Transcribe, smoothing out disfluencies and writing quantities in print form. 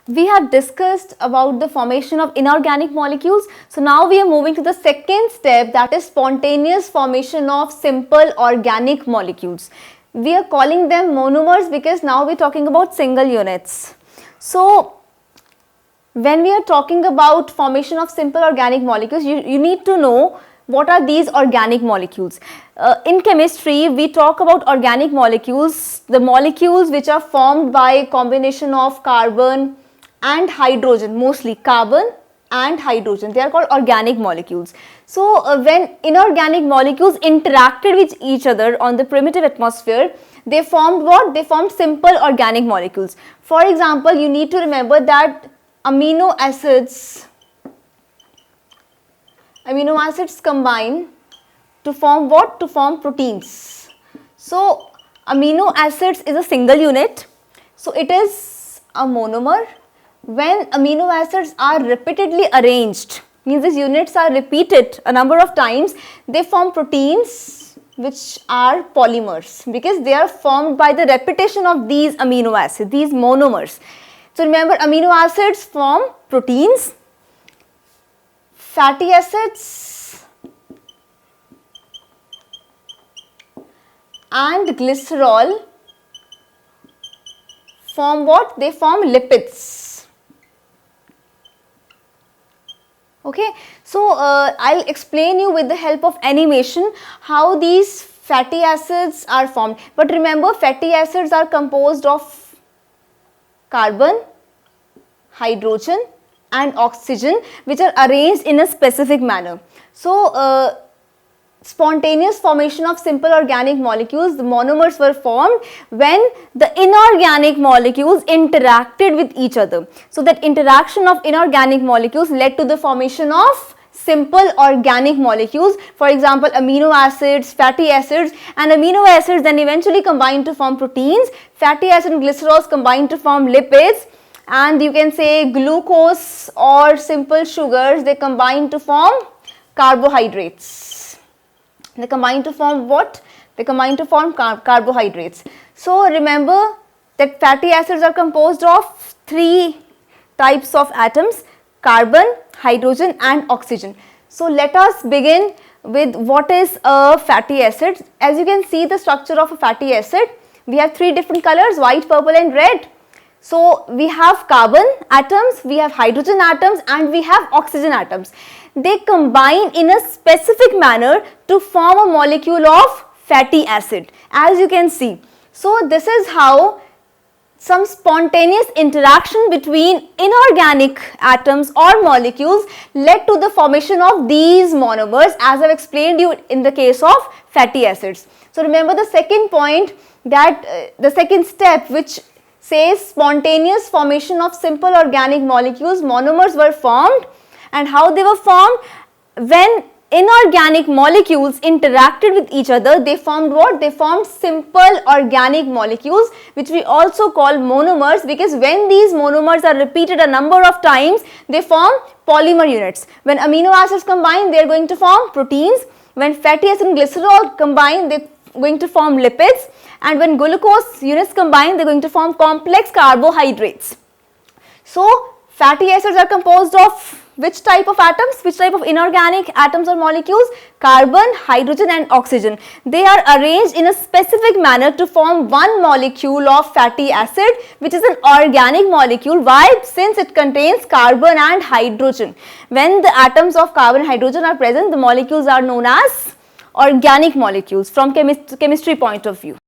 we have discussed about the formation of inorganic molecules. So now we are moving to the second step, that is spontaneous formation of simple organic molecules. We are calling them monomers because now we are talking about single units. So when we are talking about formation of simple organic molecules, you need to know what are these organic molecules. In chemistry, we talk about organic molecules, the molecules which are formed by a combination of carbon and hydrogen, mostly carbon and hydrogen. They are called organic molecules. So when inorganic molecules interacted with each other on the primitive atmosphere, they formed what? They formed simple organic molecules. For example, you need to remember that amino acids combine to form what? To form proteins. So amino acids is a single unit, so it is a monomer. When amino acids are repeatedly arranged, means these units are repeated a number of times, they form proteins which are polymers because they are formed by the repetition of these amino acids, these monomers. So remember, amino acids form proteins, fatty acids and glycerol form what? They form lipids. Okay, so I'll explain you with the help of animation how these fatty acids are formed. But remember, fatty acids are composed of carbon, hydrogen and oxygen, which are arranged in a specific manner. So spontaneous formation of simple organic molecules, the monomers were formed when the inorganic molecules interacted with each other. So that interaction of inorganic molecules led to the formation of simple organic molecules. For example, amino acids, fatty acids, and amino acids then eventually combine to form proteins. Fatty acid and glycerols combine to form lipids, and you can say glucose or simple sugars, they combine to form carbohydrates. They combine to form what? They combine to form carbohydrates. So remember that fatty acids are composed of three types of atoms: carbon, hydrogen and oxygen. So let us begin with what is a fatty acid. As you can see the structure of a fatty acid, we have three different colors: white, purple and red. So we have carbon atoms, we have hydrogen atoms and we have oxygen atoms. They combine in a specific manner to form a molecule of fatty acid, as you can see. So this is how some spontaneous interaction between inorganic atoms or molecules led to the formation of these monomers, as I have explained you in the case of fatty acids. So remember the second point, that the second step which says spontaneous formation of simple organic molecules, monomers were formed. And how they were formed? When inorganic molecules interacted with each other, they formed what? They formed simple organic molecules, which we also call monomers, because when these monomers are repeated a number of times, they form polymer units. When amino acids combine, they are going to form proteins. When fatty acid and glycerol combine, they are going to form lipids. And when glucose units combine, they are going to form complex carbohydrates. So fatty acids are composed of which type of atoms? Which type of inorganic atoms or molecules? Carbon, hydrogen and oxygen. They are arranged in a specific manner to form one molecule of fatty acid, which is an organic molecule. Why? Since it contains carbon and hydrogen. When the atoms of carbon and hydrogen are present, the molecules are known as organic molecules from chemistry point of view.